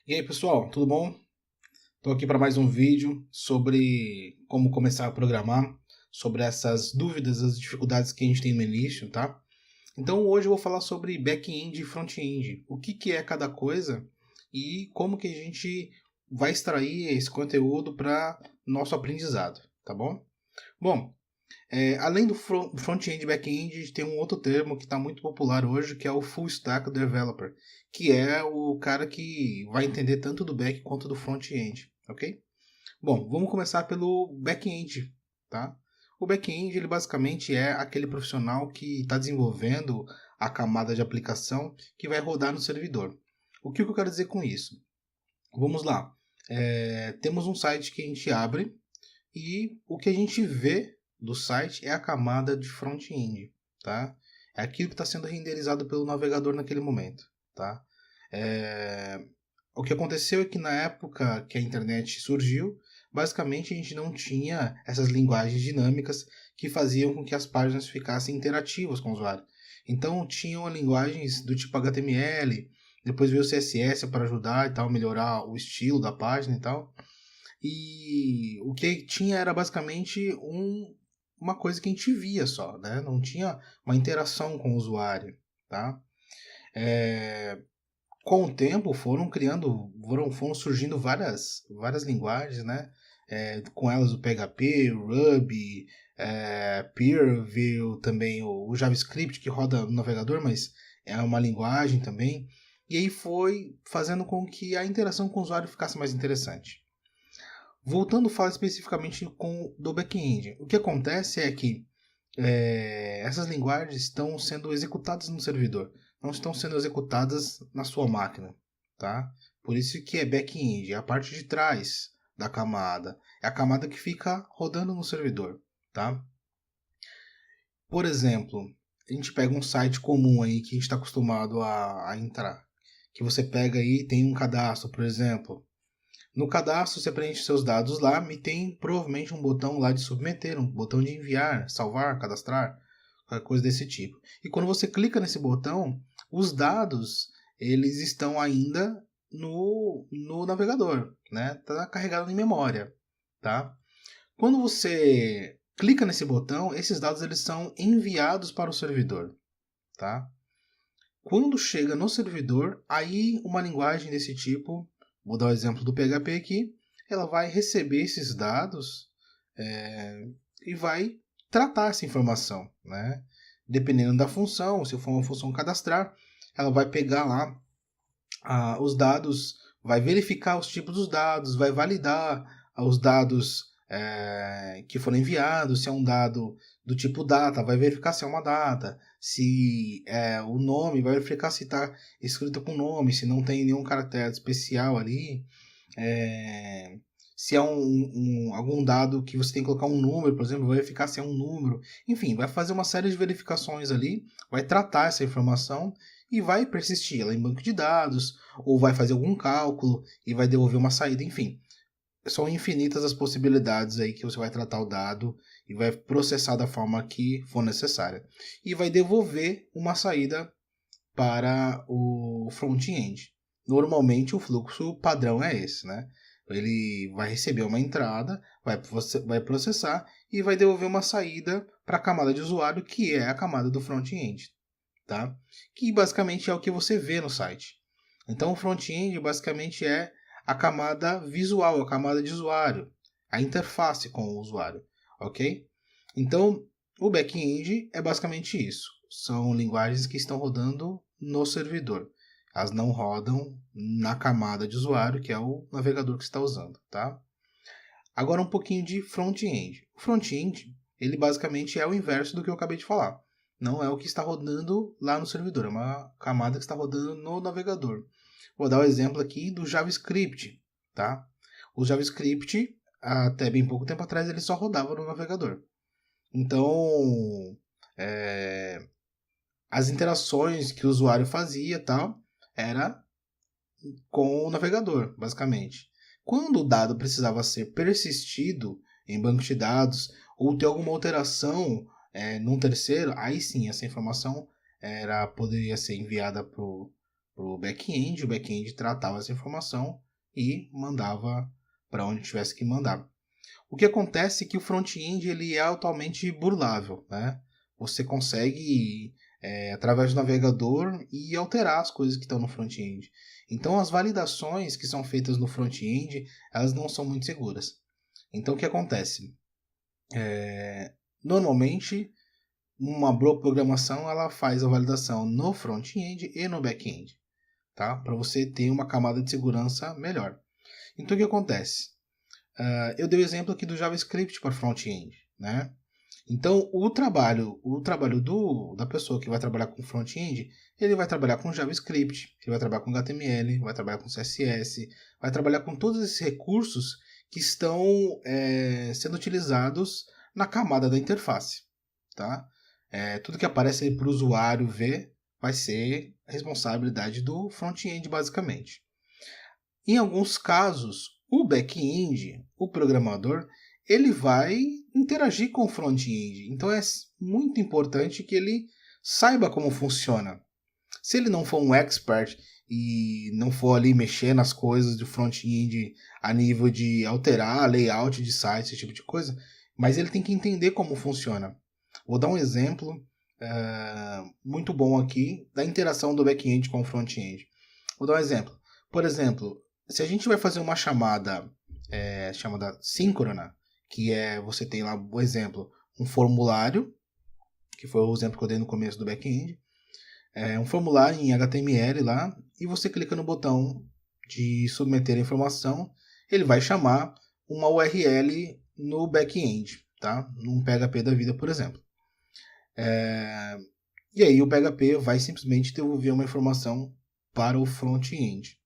E aí, pessoal, tudo bom? Estou aqui para mais um vídeo sobre como começar a programar, sobre essas dúvidas, as dificuldades que a gente tem no início, tá? Então hoje eu vou falar sobre back-end e front-end, o que é cada coisa e como que a gente vai extrair esse conteúdo para nosso aprendizado, tá bom? Bom, além do front-end e back-end, a gente tem um outro termo que está muito popular hoje, que é o full stack developer, que é o cara que vai entender tanto do back quanto do front-end, ok? Bom, vamos começar pelo back-end, tá? O back-end, ele basicamente é aquele profissional que está desenvolvendo a camada de aplicação que vai rodar no servidor. O que eu quero dizer com isso? Vamos lá. Temos um site que a gente abre e o que a gente vê do site é a camada de front-end, tá? É aquilo que está sendo renderizado pelo navegador naquele momento, tá? É... O que aconteceu é que na época que a internet surgiu, basicamente a gente não tinha essas linguagens dinâmicas que faziam com que as páginas ficassem interativas com o usuário. Então tinham linguagens do tipo HTML, depois veio o CSS para ajudar e tal, melhorar o estilo da página e tal. E o que tinha era basicamente uma coisa que a gente via só, né? Não tinha uma interação com o usuário, tá? É, com o tempo foram surgindo várias linguagens, né? Com elas o PHP, o Ruby, Purview, também o JavaScript que roda no navegador, mas é uma linguagem também. E aí foi fazendo com que a interação com o usuário ficasse mais interessante. Voltando a falar especificamente do back-end, o que acontece é que essas linguagens estão sendo executadas no servidor, não estão sendo executadas na sua máquina, tá? Por isso que é back-end, é a parte de trás da camada, é a camada que fica rodando no servidor, tá? Por exemplo, a gente pega um site comum aí que a gente está acostumado a entrar, que você pega aí tem um cadastro, por exemplo. No cadastro, você preenche seus dados lá e tem provavelmente um botão lá de submeter, um botão de enviar, salvar, cadastrar, qualquer coisa desse tipo. E quando você clica nesse botão, os dados eles estão ainda no navegador, né? Está carregado em memória, tá? Quando você clica nesse botão, esses dados eles são enviados para o servidor, tá? Quando chega no servidor, aí uma linguagem desse tipo, vou dar o exemplo do PHP aqui, ela vai receber esses dados e vai tratar essa informação, né? Dependendo da função, se for uma função cadastrar, ela vai pegar lá os dados, vai verificar os tipos dos dados, vai validar os dados que foram enviados, se é um dado do tipo data, vai verificar se é uma data, se é o nome, vai verificar se está escrito com nome, se não tem nenhum caractere especial ali, é, se é algum dado que você tem que colocar um número, por exemplo, vai verificar se é um número, enfim, vai fazer uma série de verificações ali, vai tratar essa informação e vai persistir ela em banco de dados, ou vai fazer algum cálculo e vai devolver uma saída, enfim. São infinitas as possibilidades aí que você vai tratar o dado e vai processar da forma que for necessária. E vai devolver uma saída para o front-end. Normalmente o fluxo padrão é esse, né? Ele vai receber uma entrada, vai processar e vai devolver uma saída para a camada de usuário, que é a camada do front-end, tá? Que basicamente é o que você vê no site. Então o front-end basicamente é a camada visual, a camada de usuário, a interface com o usuário, ok? Então o back-end é basicamente isso. São linguagens que estão rodando no servidor. Elas não rodam na camada de usuário, que é o navegador que você está usando, tá? Agora um pouquinho de front-end. O front-end, ele basicamente é o inverso do que eu acabei de falar. Não é o que está rodando lá no servidor, é uma camada que está rodando no navegador. Vou dar o um exemplo aqui do JavaScript, tá? O JavaScript, até bem pouco tempo atrás, ele só rodava no navegador. Então, as interações que o usuário fazia tal, era com o navegador, basicamente. Quando o dado precisava ser persistido em banco de dados ou ter alguma alteração num terceiro, aí sim essa informação poderia ser enviada o back-end tratava essa informação e mandava para onde tivesse que mandar. O que acontece é que o front-end ele é altamente burlável, né? Você consegue, através do navegador, e alterar as coisas que estão no front-end. Então, as validações que são feitas no front-end, elas não são muito seguras. Então, o que acontece? Normalmente, uma boa programação ela faz a validação no front-end e no back-end, tá? Para você ter uma camada de segurança melhor. Então, o que acontece? Eu dei o exemplo aqui do JavaScript para front-end, né? Então, o trabalho da pessoa que vai trabalhar com front-end, ele vai trabalhar com JavaScript, ele vai trabalhar com HTML, vai trabalhar com CSS, vai trabalhar com todos esses recursos que estão sendo utilizados na camada da interface, tá? Tudo que aparece para o usuário ver vai ser responsabilidade do front-end, basicamente. Em alguns casos, o back-end, o programador, ele vai interagir com o front-end. Então é muito importante que ele saiba como funciona. Se ele não for um expert e não for ali mexer nas coisas do front-end a nível de alterar layout de site, esse tipo de coisa, mas ele tem que entender como funciona. Vou dar um exemplo muito bom aqui da interação do back-end com o front-end. Vou dar um exemplo. Por exemplo, se a gente vai fazer uma chamada síncrona, que você tem lá, por exemplo, um formulário, que foi o exemplo que eu dei no começo do back-end, um formulário em HTML lá, e você clica no botão de submeter a informação, ele vai chamar uma URL no back-end, tá? Num PHP da vida, por exemplo. E aí o PHP vai simplesmente devolver uma informação para o front-end.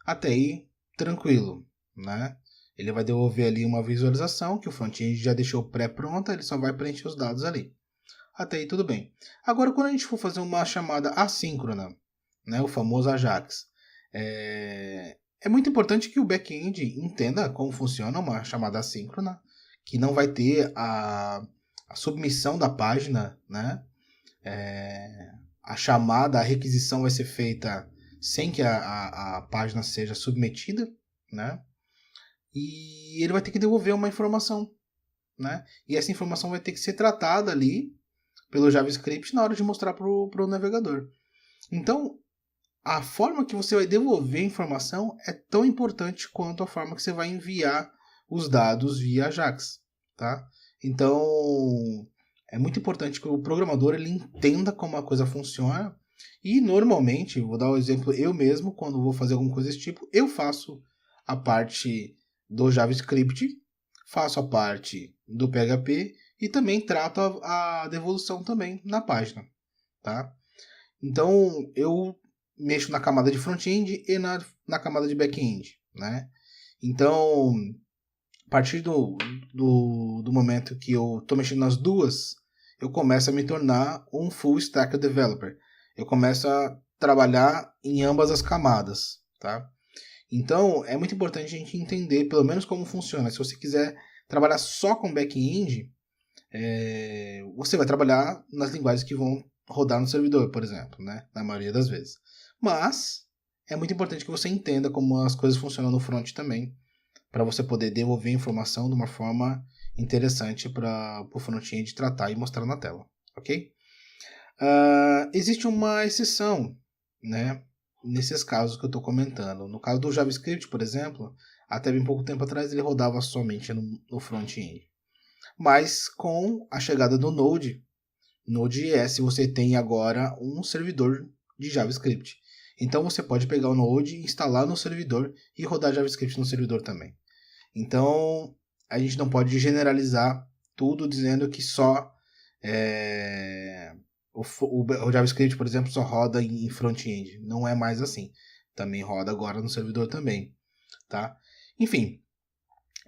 Até aí, tranquilo, né? Ele vai devolver ali uma visualização que o front-end já deixou pré-pronta, ele só vai preencher os dados ali. Até aí tudo bem. Agora, quando a gente for fazer uma chamada assíncrona, né, o famoso AJAX, é muito importante que o back-end entenda como funciona uma chamada assíncrona, que não vai ter a submissão da página, né? A chamada, a requisição vai ser feita sem que a página seja submetida, né? E ele vai ter que devolver uma informação, né? E essa informação vai ter que ser tratada ali pelo JavaScript na hora de mostrar para o navegador. Então, a forma que você vai devolver a informação é tão importante quanto a forma que você vai enviar os dados via Ajax, tá? Então, é muito importante que o programador ele entenda como a coisa funciona. E normalmente, vou dar um exemplo, eu mesmo, quando vou fazer alguma coisa desse tipo, eu faço a parte do JavaScript, faço a parte do PHP e também trato a devolução também na página, tá? Então, eu mexo na camada de front-end e na camada de back-end, né? Então, a partir do momento que eu estou mexendo nas duas, eu começo a me tornar um full stack developer. Eu começo a trabalhar em ambas as camadas, tá? Então, é muito importante a gente entender pelo menos como funciona. Se você quiser trabalhar só com back-end, você vai trabalhar nas linguagens que vão rodar no servidor, por exemplo, né? Na maioria das vezes. Mas é muito importante que você entenda como as coisas funcionam no front também, para você poder devolver a informação de uma forma interessante para o front-end tratar e mostrar na tela, ok? Existe uma exceção, né? Nesses casos que eu estou comentando. No caso do JavaScript, por exemplo, até bem pouco tempo atrás ele rodava somente no front-end. Mas com a chegada do Node.js, você tem agora um servidor de JavaScript. Então você pode pegar o Node, instalar no servidor e rodar JavaScript no servidor também. Então a gente não pode generalizar tudo dizendo que só o JavaScript, por exemplo, só roda em front-end. Não é mais assim. Também roda agora no servidor também, tá? Enfim,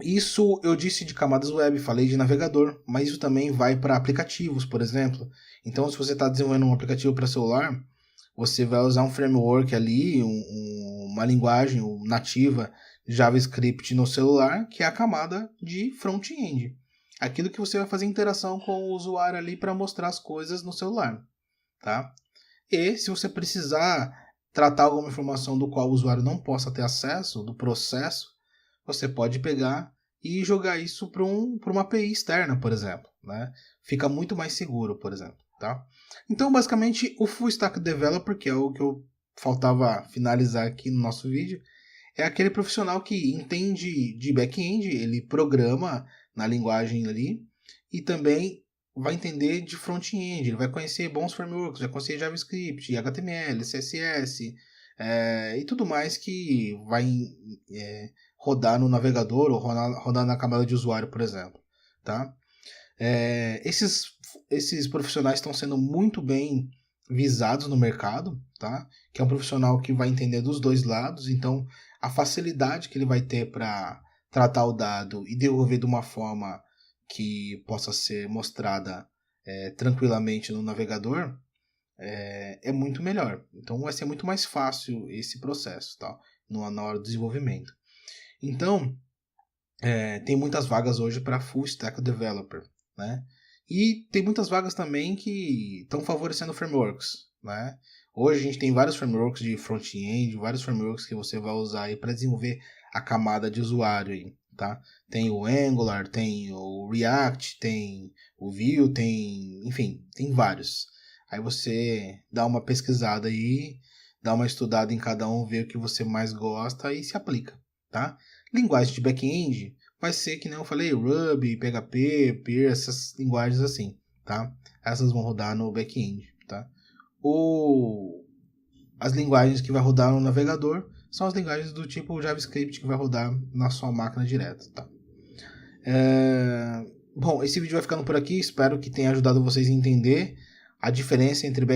isso eu disse de camadas web, falei de navegador, mas isso também vai para aplicativos, por exemplo. Então, se você está desenvolvendo um aplicativo para celular, você vai usar um framework ali, uma linguagem nativa JavaScript no celular, que é a camada de front-end. Aquilo que você vai fazer interação com o usuário ali para mostrar as coisas no celular, tá? E se você precisar tratar alguma informação do qual o usuário não possa ter acesso, do processo, você pode pegar e jogar isso para uma API externa, por exemplo, né? Fica muito mais seguro, por exemplo, tá? Então, basicamente, o Full Stack Developer, que é o que eu faltava finalizar aqui no nosso vídeo, é aquele profissional que entende de back-end, ele programa na linguagem ali e também vai entender de front-end, ele vai conhecer bons frameworks, vai conhecer JavaScript, HTML, CSS e tudo mais que vai rodar no navegador ou rodar na camada de usuário, por exemplo. Tá? Esses profissionais estão sendo muito bem visados no mercado, tá? Que é um profissional que vai entender dos dois lados, então a facilidade que ele vai ter para tratar o dado e devolver de uma forma que possa ser mostrada tranquilamente no navegador é muito melhor. Então vai ser muito mais fácil esse processo, tá? Na hora do desenvolvimento. Então, tem muitas vagas hoje para Full Stack Developer, né? E tem muitas vagas também que estão favorecendo frameworks, né? Hoje a gente tem vários frameworks de front-end, vários frameworks que você vai usar aí para desenvolver a camada de usuário aí, tá? Tem o Angular, tem o React, tem o Vue, enfim, tem vários. Aí você dá uma pesquisada aí, dá uma estudada em cada um, vê o que você mais gosta e se aplica, tá? Linguagem de back-end vai ser, que nem eu falei, Ruby, PHP, Perl, essas linguagens assim, tá? Essas vão rodar no back-end, tá? As linguagens que vai rodar no navegador são as linguagens do tipo JavaScript que vai rodar na sua máquina direto, tá? Bom, esse vídeo vai ficando por aqui, espero que tenha ajudado vocês a entender a diferença entre back